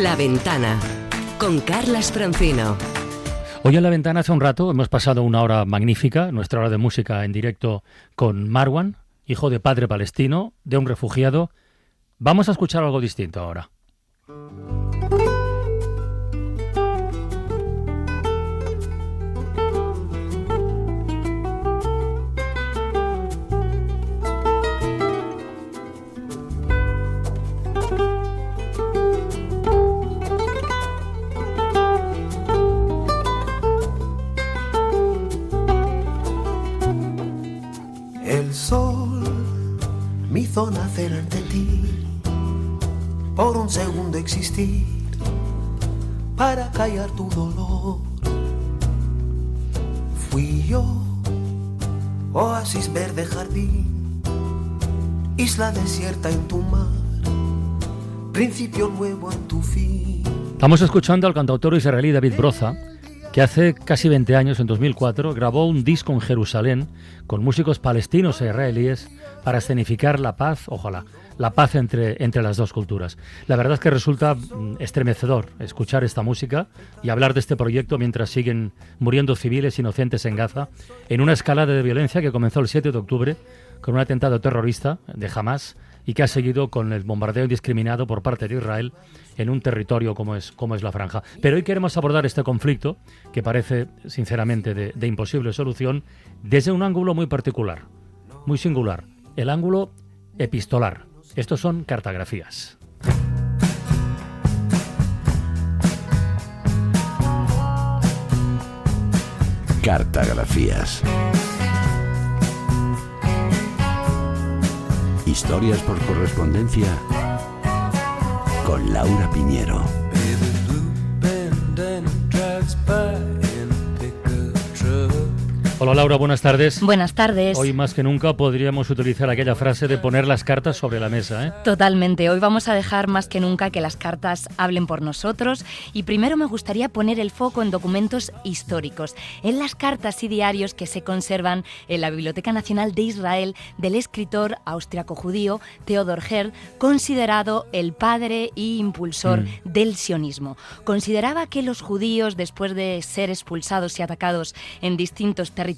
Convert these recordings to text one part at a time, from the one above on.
La Ventana, con Carlas Francino. Hoy en La Ventana hace un rato hemos pasado una hora magnífica, nuestra hora de música en directo con Marwan, hijo de padre palestino, de un refugiado. Vamos a escuchar algo distinto ahora. El sol me hizo nacer ante ti, por un segundo existir, para callar tu dolor. Fui yo, oasis verde jardín, isla desierta en tu mar, principio nuevo en tu fin. Estamos escuchando al cantautor israelí David Broza, que hace casi 20 años, en 2004, grabó un disco en Jerusalén con músicos palestinos e israelíes para escenificar la paz, ojalá, la paz entre las dos culturas. La verdad es que resulta estremecedor escuchar esta música y hablar de este proyecto mientras siguen muriendo civiles inocentes en Gaza, en una escalada de violencia que comenzó el 7 de octubre con un atentado terrorista de Hamás y que ha seguido con el bombardeo indiscriminado por parte de Israel en un territorio como es la Franja. Pero hoy queremos abordar este conflicto, que parece sinceramente de imposible solución, desde un ángulo muy particular, muy singular, el ángulo epistolar. Estos son cartografías. Cartografías. Historias por correspondencia con Laura Piñero. Hola Laura, buenas tardes. Buenas tardes. Hoy más que nunca podríamos utilizar aquella frase de poner las cartas sobre la mesa, ¿eh? Totalmente. Hoy vamos a dejar más que nunca que las cartas hablen por nosotros y primero me gustaría poner el foco en documentos históricos, en las cartas y diarios que se conservan en la Biblioteca Nacional de Israel del escritor austriaco-judío Theodor Herzl, considerado el padre y impulsor del sionismo. Consideraba que los judíos, después de ser expulsados y atacados en distintos territorios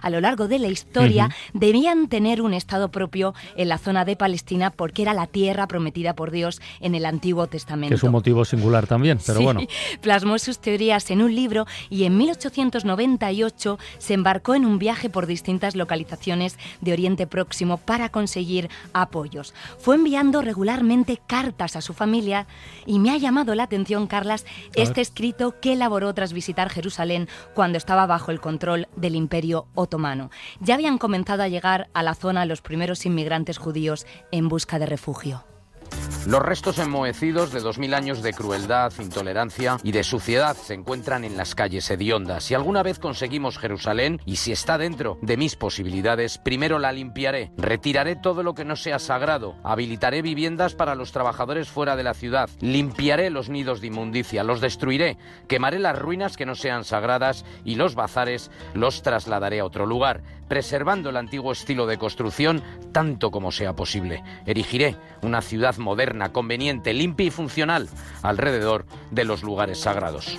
a lo largo de la historia, debían tener un estado propio en la zona de Palestina porque era la tierra prometida por Dios en el Antiguo Testamento. Que es un motivo singular también, pero sí, bueno. Plasmó sus teorías en un libro y en 1898 se embarcó en un viaje por distintas localizaciones de Oriente Próximo para conseguir apoyos. Fue enviando regularmente cartas a su familia y me ha llamado la atención, Carlas, este escrito que elaboró tras visitar Jerusalén cuando estaba bajo el control del Imperio Otomano. Ya habían comenzado a llegar a la zona los primeros inmigrantes judíos en busca de refugio. Los restos enmohecidos de 2000 años de crueldad, intolerancia y de suciedad se encuentran en las calles hediondas. Si alguna vez conseguimos Jerusalén, y si está dentro de mis posibilidades, primero la limpiaré, retiraré todo lo que no sea sagrado, habilitaré viviendas para los trabajadores fuera de la ciudad, limpiaré los nidos de inmundicia, los destruiré, quemaré las ruinas que no sean sagradas y los bazares los trasladaré a otro lugar, preservando el antiguo estilo de construcción tanto como sea posible. Erigiré una ciudad moderna, conveniente, limpia y funcional alrededor de los lugares sagrados.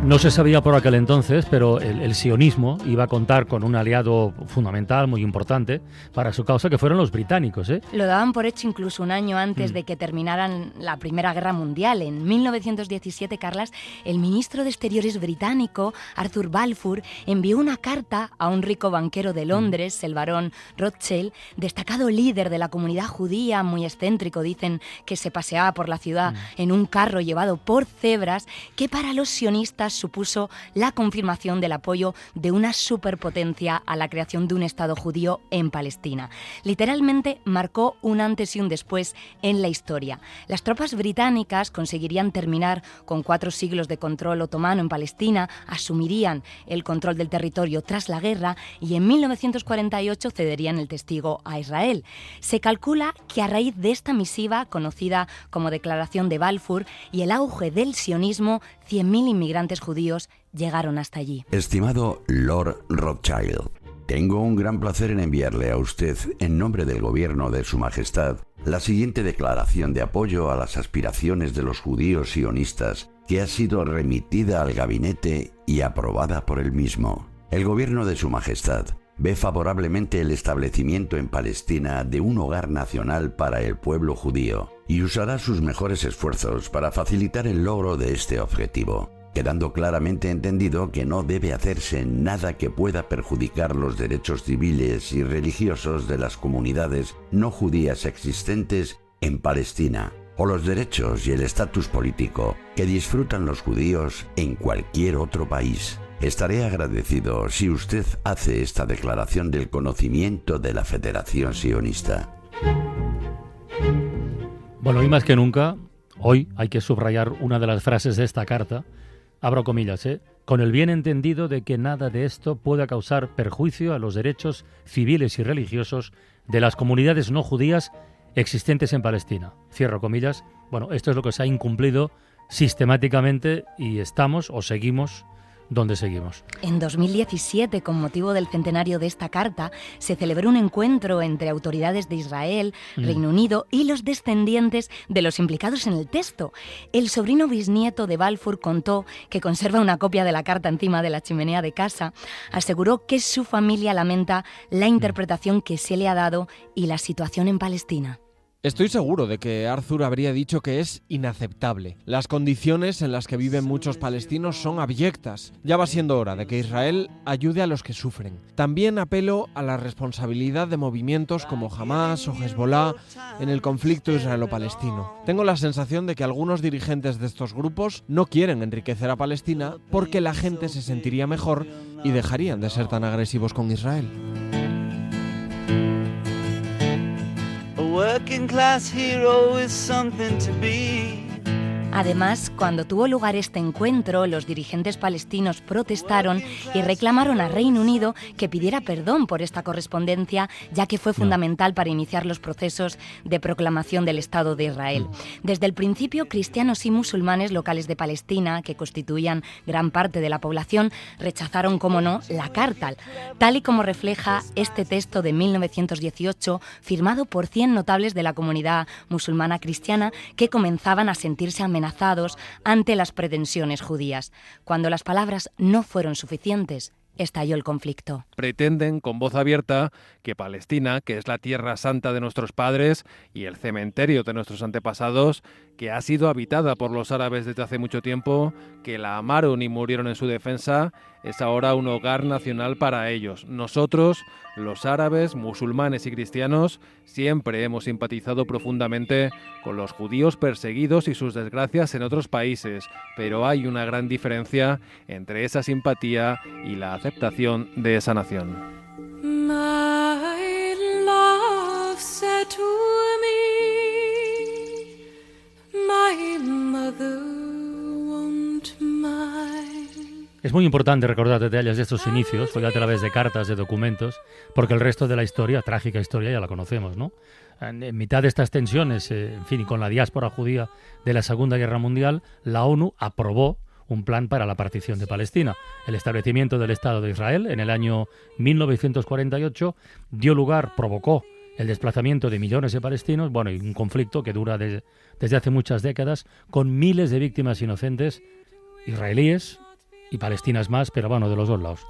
No se sabía por aquel entonces, pero el sionismo iba a contar con un aliado fundamental, muy importante, para su causa, que fueron los británicos, ¿eh? Lo daban por hecho incluso un año antes de que terminaran la Primera Guerra Mundial. En 1917, Carlas, el ministro de Exteriores británico, Arthur Balfour, envió una carta a un rico banquero de Londres, el barón Rothschild, destacado líder de la comunidad judía, muy excéntrico, dicen que se paseaba por la ciudad en un carro llevado por cebras, que para los sionistas supuso la confirmación del apoyo de una superpotencia a la creación de un Estado judío en Palestina. Literalmente marcó un antes y un después en la historia. Las tropas británicas conseguirían terminar con 4 siglos de control otomano en Palestina, asumirían el control del territorio tras la guerra y en 1948 cederían el testigo a Israel. Se calcula que a raíz de esta misiva, conocida como Declaración de Balfour, y el auge del sionismo, 100.000 inmigrantes judíos llegaron hasta allí. Estimado Lord Rothschild, tengo un gran placer en enviarle a usted, en nombre del gobierno de Su Majestad, la siguiente declaración de apoyo a las aspiraciones de los judíos sionistas, que ha sido remitida al gabinete y aprobada por el mismo. El gobierno de Su Majestad ve favorablemente el establecimiento en Palestina de un hogar nacional para el pueblo judío y usará sus mejores esfuerzos para facilitar el logro de este objetivo, quedando claramente entendido que no debe hacerse nada que pueda perjudicar los derechos civiles y religiosos de las comunidades no judías existentes en Palestina, o los derechos y el estatus político que disfrutan los judíos en cualquier otro país. Estaré agradecido si usted hace esta declaración del conocimiento de la Federación Sionista. Bueno, y más que nunca, hoy hay que subrayar una de las frases de esta carta, abro comillas, con el bien entendido de que nada de esto pueda causar perjuicio a los derechos civiles y religiosos de las comunidades no judías existentes en Palestina. Cierro comillas. Bueno, esto es lo que se ha incumplido sistemáticamente y estamos o seguimos donde seguimos. En 2017, con motivo del centenario de esta carta, se celebró un encuentro entre autoridades de Israel, Reino Unido y los descendientes de los implicados en el texto. El sobrino bisnieto de Balfour contó que conserva una copia de la carta encima de la chimenea de casa. Aseguró que su familia lamenta la interpretación que se le ha dado y la situación en Palestina. Estoy seguro de que Arthur habría dicho que es inaceptable. Las condiciones en las que viven muchos palestinos son abyectas. Ya va siendo hora de que Israel ayude a los que sufren. También apelo a la responsabilidad de movimientos como Hamas o Hezbollah en el conflicto israelo-palestino. Tengo la sensación de que algunos dirigentes de estos grupos no quieren enriquecer a Palestina porque la gente se sentiría mejor y dejarían de ser tan agresivos con Israel. Además, cuando tuvo lugar este encuentro, los dirigentes palestinos protestaron y reclamaron al Reino Unido que pidiera perdón por esta correspondencia, ya que fue fundamental para iniciar los procesos de proclamación del Estado de Israel. Desde el principio, cristianos y musulmanes locales de Palestina, que constituían gran parte de la población, rechazaron, como no, la carta, tal y como refleja este texto de 1918, firmado por 100 notables de la comunidad musulmana cristiana que comenzaban a sentirse amenazados ante las pretensiones judías. Cuando las palabras no fueron suficientes, estalló el conflicto. Pretenden con voz abierta que Palestina, que es la tierra santa de nuestros padres y el cementerio de nuestros antepasados, que ha sido habitada por los árabes desde hace mucho tiempo, que la amaron y murieron en su defensa, es ahora un hogar nacional para ellos. Nosotros, los árabes, musulmanes y cristianos, siempre hemos simpatizado profundamente con los judíos perseguidos y sus desgracias en otros países, pero hay una gran diferencia entre esa simpatía y la aceptación de esa nación. My love said to me, my mother won't mind. Es muy importante recordar detalles de estos inicios, fue a través de cartas, de documentos, porque el resto de la historia, trágica historia, ya la conocemos, ¿no? En mitad de estas tensiones, en fin, y con la diáspora judía de la Segunda Guerra Mundial, la ONU aprobó un plan para la partición de Palestina. El establecimiento del Estado de Israel en el año 1948 provocó el desplazamiento de millones de palestinos, bueno, y un conflicto que dura desde hace muchas décadas, con miles de víctimas inocentes israelíes y palestinas más, pero bueno, de los dos lados.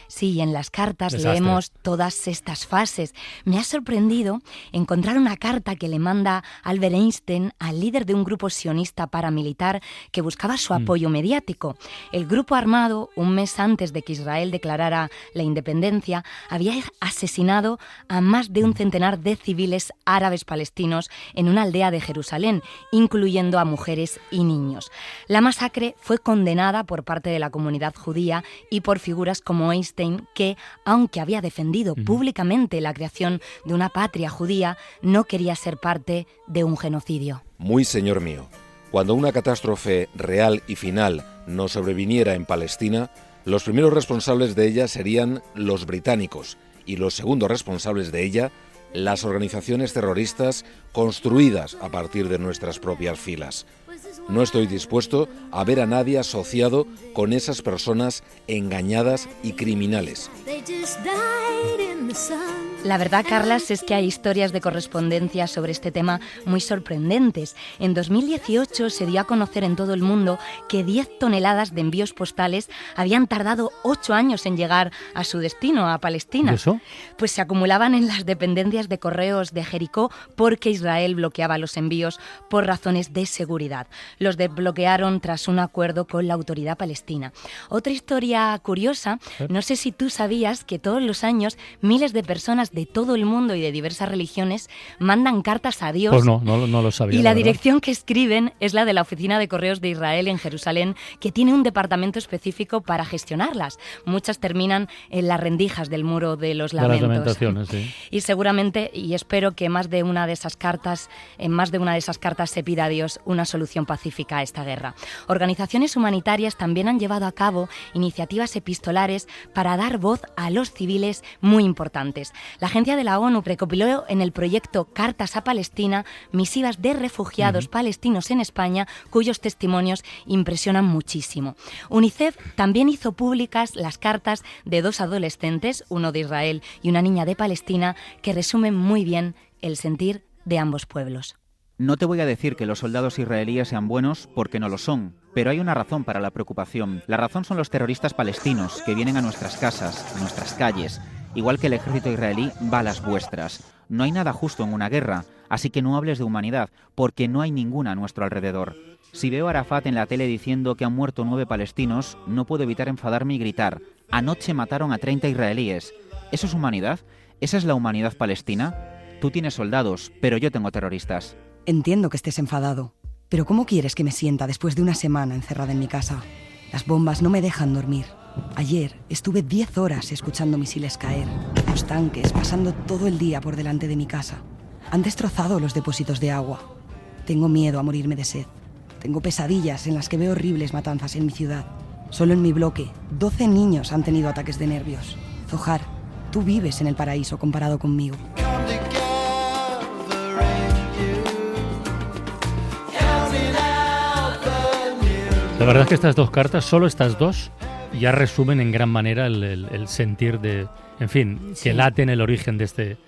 Sí, en las cartas Desastre. leemos todas estas fases. Me ha sorprendido encontrar una carta que le manda Albert Einstein al líder de un grupo sionista paramilitar que buscaba su apoyo mediático. El grupo armado, un mes antes de que Israel declarara la independencia, había asesinado a más de un centenar de civiles árabes palestinos en una aldea de Jerusalén, incluyendo a mujeres y niños. La masacre fue condenada por parte de la comunidad judía y por figuras como Einstein, que, aunque había defendido públicamente la creación de una patria judía, no quería ser parte de un genocidio. Muy señor mío, cuando una catástrofe real y final nos sobreviniera en Palestina, los primeros responsables de ella serían los británicos y los segundos responsables de ella, las organizaciones terroristas construidas a partir de nuestras propias filas. No estoy dispuesto a ver a nadie asociado con esas personas engañadas y criminales. They just died in the sun. La verdad, Carlas, es que hay historias de correspondencia sobre este tema muy sorprendentes. En 2018 se dio a conocer en todo el mundo que 10 toneladas de envíos postales habían tardado 8 años en llegar a su destino, a Palestina. ¿Y eso? Pues se acumulaban en las dependencias de correos de Jericó porque Israel bloqueaba los envíos por razones de seguridad. Los desbloquearon tras un acuerdo con la autoridad palestina. Otra historia curiosa, no sé si tú sabías que todos los años miles de personas de todo el mundo y de diversas religiones mandan cartas a Dios. Pues no lo sabía. Y la dirección que escriben es la de la Oficina de Correos de Israel en Jerusalén, que tiene un departamento específico para gestionarlas. Muchas terminan en las rendijas del muro de los lamentos. De las lamentaciones, sí. Y seguramente, y espero que en más de una de esas cartas se pida a Dios una solución pacífica a esta guerra. Organizaciones humanitarias también han llevado a cabo iniciativas epistolares para dar voz a los civiles muy importantes. La Agencia de la ONU recopiló en el proyecto Cartas a Palestina misivas de refugiados palestinos en España, cuyos testimonios impresionan muchísimo. UNICEF también hizo públicas las cartas de 2 adolescentes, uno de Israel y una niña de Palestina, que resumen muy bien el sentir de ambos pueblos. No te voy a decir que los soldados israelíes sean buenos, porque no lo son, pero hay una razón para la preocupación. La razón son los terroristas palestinos que vienen a nuestras casas, a nuestras calles. Igual que el ejército israelí va a las vuestras. No hay nada justo en una guerra, así que no hables de humanidad, porque no hay ninguna a nuestro alrededor. Si veo a Arafat en la tele diciendo que han muerto 9 palestinos, no puedo evitar enfadarme y gritar: anoche mataron a 30 israelíes. ¿Eso es humanidad? ¿Esa es la humanidad palestina? Tú tienes soldados, pero yo tengo terroristas. Entiendo que estés enfadado, pero ¿cómo quieres que me sienta después de una semana encerrada en mi casa? Las bombas no me dejan dormir. Ayer estuve 10 horas escuchando misiles caer, los tanques pasando todo el día por delante de mi casa. Han destrozado los depósitos de agua. Tengo miedo a morirme de sed. Tengo pesadillas en las que veo horribles matanzas en mi ciudad. Solo en mi bloque, 12 niños han tenido ataques de nervios. Zohar, tú vives en el paraíso comparado conmigo. La verdad es que estas 2 cartas, solo estas 2, ya resumen en gran manera el sentir de, en fin, que late en el origen de este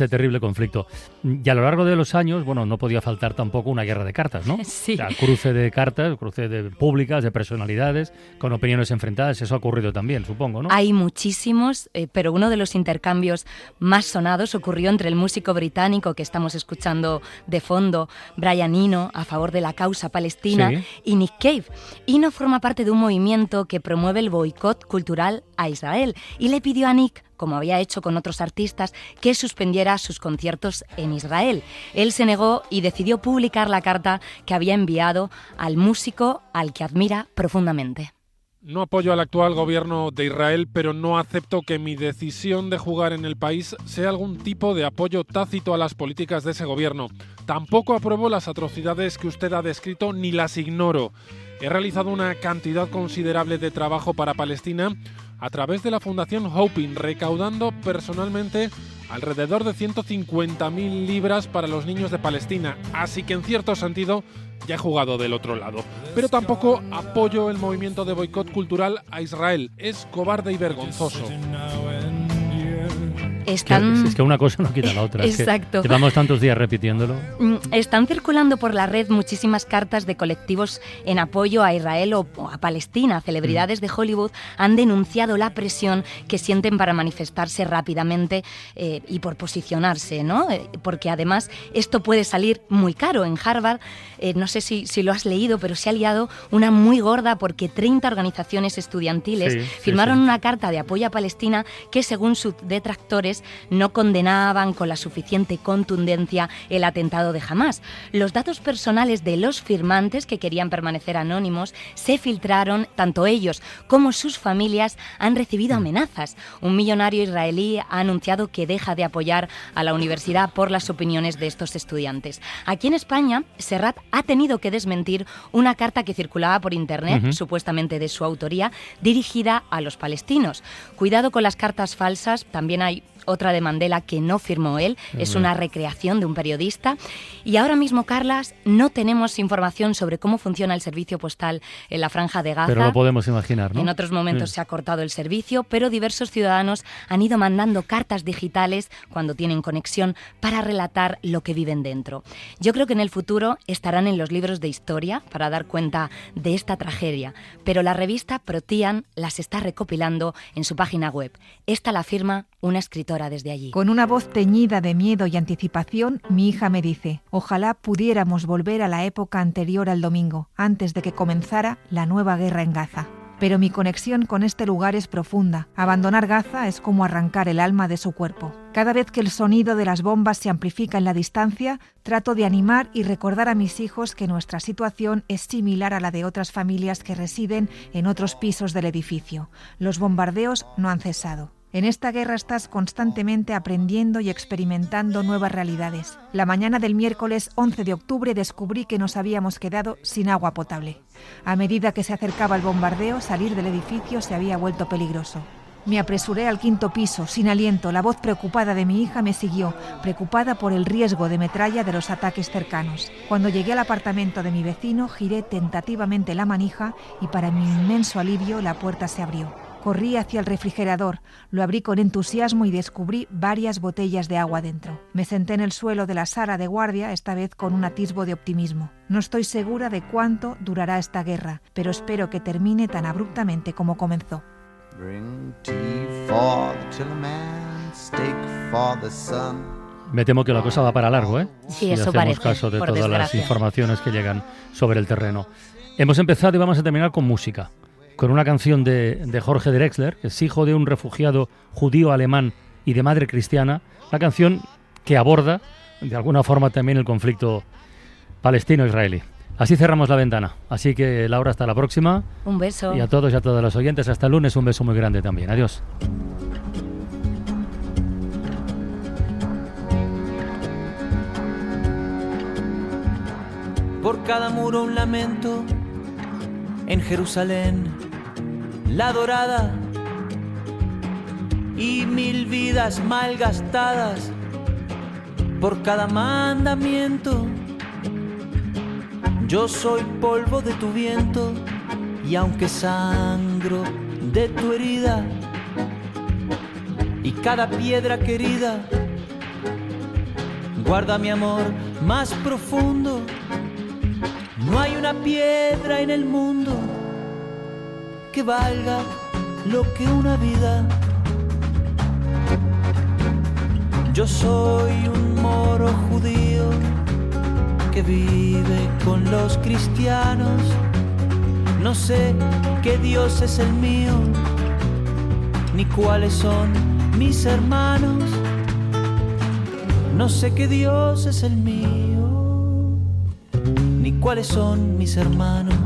terrible conflicto. Y a lo largo de los años, bueno, no podía faltar tampoco una guerra de cartas, ¿no? Sí. O sea, cruce de cartas, cruce de públicas, de personalidades, con opiniones enfrentadas. Eso ha ocurrido también, supongo, ¿no? Hay muchísimos, pero uno de los intercambios más sonados ocurrió entre el músico británico que estamos escuchando de fondo, Brian Eno, a favor de la causa palestina, sí, y Nick Cave. Eno forma parte de un movimiento que promueve el boicot cultural a Israel y le pidió a Nick, como había hecho con otros artistas, que suspendiera sus conciertos en Israel. Él se negó y decidió publicar la carta que había enviado al músico al que admira profundamente. No apoyo al actual gobierno de Israel, pero no acepto que mi decisión de jugar en el país sea algún tipo de apoyo tácito a las políticas de ese gobierno. Tampoco apruebo las atrocidades que usted ha descrito ni las ignoro. He realizado una cantidad considerable de trabajo para Palestina a través de la Fundación Hoping, recaudando personalmente alrededor de 150.000 libras para los niños de Palestina, así que en cierto sentido ya he jugado del otro lado. Pero tampoco apoyo el movimiento de boicot cultural a Israel, es cobarde y vergonzoso. Es que una cosa no quita la otra. Exacto. Es que llevamos tantos días repitiéndolo. Están circulando por la red muchísimas cartas de colectivos en apoyo a Israel o a Palestina. Celebridades de Hollywood han denunciado la presión que sienten para manifestarse rápidamente y por posicionarse, ¿no? Porque además esto puede salir muy caro. En Harvard, no sé si lo has leído, pero se ha liado una muy gorda porque 30 organizaciones estudiantiles firmaron una carta de apoyo a Palestina que, según sus detractores, no condenaban con la suficiente contundencia el atentado de Hamás. Los datos personales de los firmantes, que querían permanecer anónimos, se filtraron. Tanto ellos como sus familias han recibido amenazas. Un millonario israelí ha anunciado que deja de apoyar a la universidad por las opiniones de estos estudiantes. Aquí en España, Serrat ha tenido que desmentir una carta que circulaba por internet, supuestamente de su autoría, dirigida a los palestinos. Cuidado con las cartas falsas, también hay otra de Mandela que no firmó él, es una recreación de un periodista. Y ahora mismo, Carlas, no tenemos información sobre cómo funciona el servicio postal en la Franja de Gaza. Pero lo podemos imaginar, ¿no? En otros momentos se ha cortado el servicio, pero diversos ciudadanos han ido mandando cartas digitales cuando tienen conexión para relatar lo que viven dentro. Yo creo que en el futuro estarán en los libros de historia para dar cuenta de esta tragedia, pero la revista Protian las está recopilando en su página web. Esta la firma una escritora desde allí. Con una voz teñida de miedo y anticipación, mi hija me dice: ojalá pudiéramos volver a la época anterior al domingo, antes de que comenzara la nueva guerra en Gaza. Pero mi conexión con este lugar es profunda. Abandonar Gaza es como arrancar el alma de su cuerpo. Cada vez que el sonido de las bombas se amplifica en la distancia, trato de animar y recordar a mis hijos que nuestra situación es similar a la de otras familias que residen en otros pisos del edificio. Los bombardeos no han cesado. En esta guerra estás constantemente aprendiendo y experimentando nuevas realidades. La mañana del miércoles 11 de octubre descubrí que nos habíamos quedado sin agua potable. A medida que se acercaba el bombardeo, salir del edificio se había vuelto peligroso. Me apresuré al 5º piso, sin aliento. La voz preocupada de mi hija me siguió, preocupada por el riesgo de metralla de los ataques cercanos. Cuando llegué al apartamento de mi vecino, giré tentativamente la manija y, para mi inmenso alivio, la puerta se abrió. Corrí hacia el refrigerador, lo abrí con entusiasmo y descubrí varias botellas de agua dentro. Me senté en el suelo de la sala de guardia, esta vez con un atisbo de optimismo. No estoy segura de cuánto durará esta guerra, pero espero que termine tan abruptamente como comenzó. Me temo que la cosa va para largo, ¿eh? Sí, si eso hacemos parece, caso de por todas desgracia. las informaciones que llegan sobre el terreno. Hemos empezado y vamos a terminar con música, con una canción de Jorge Drexler, que es hijo de un refugiado judío alemán y de madre cristiana, una canción que aborda de alguna forma también el conflicto palestino-israelí. Así cerramos la ventana. Así que, Laura, hasta la próxima. Un beso. Y a todos y a todas los oyentes, hasta el lunes, un beso muy grande también. Adiós. Por cada muro un lamento, en Jerusalén, la dorada, y 1000 vidas malgastadas por cada mandamiento. Yo soy polvo de tu viento, y aunque sangro de tu herida, y cada piedra querida guarda mi amor más profundo. No hay una piedra en el mundo que valga lo que una vida. Yo soy un moro judío que vive con los cristianos. No sé qué Dios es el mío, ni cuáles son mis hermanos. No sé qué Dios es el mío, ni cuáles son mis hermanos.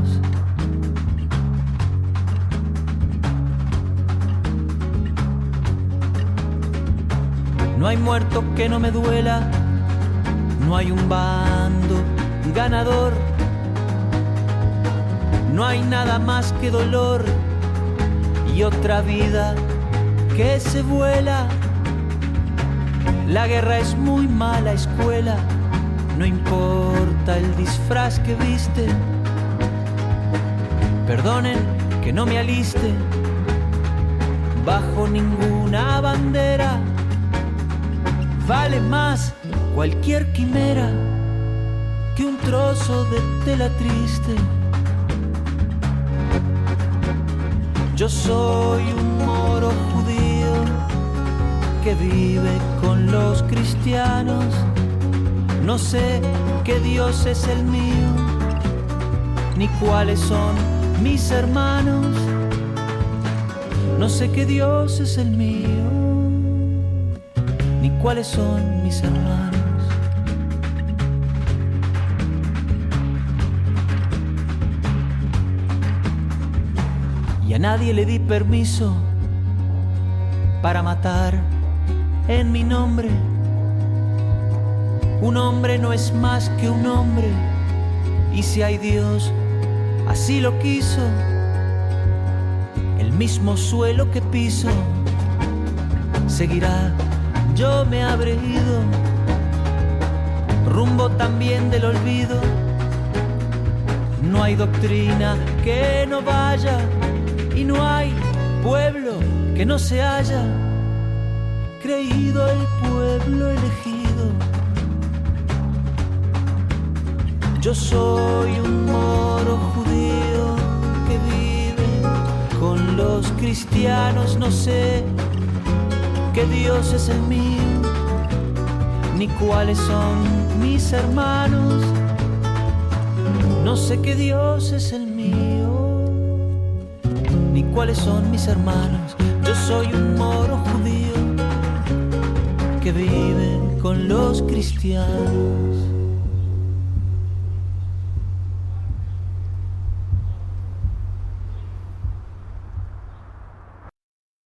No hay muerto que no me duela, no hay un bando ganador, no hay nada más que dolor y otra vida que se vuela. La guerra es muy mala escuela, no importa el disfraz que viste. Perdonen que no me aliste bajo ninguna bandera. Vale más cualquier quimera que un trozo de tela triste. Yo soy un moro judío que vive con los cristianos. No sé qué Dios es el mío, ni cuáles son mis hermanos. No sé qué Dios es el mío, ni cuáles son mis hermanos. Y a nadie le di permiso para matar en mi nombre. Un hombre no es más que un hombre, y si hay Dios, así lo quiso. El mismo suelo que piso seguirá yo me habré ido, rumbo también del olvido. No hay doctrina que no vaya y no hay pueblo que no se haya creído el pueblo elegido. Yo soy un moro judío que vive con los cristianos, no sé qué Dios es el mío, ni cuáles son mis hermanos, no sé qué Dios es el mío, ni cuáles son mis hermanos. Yo soy un moro judío que vive con los cristianos.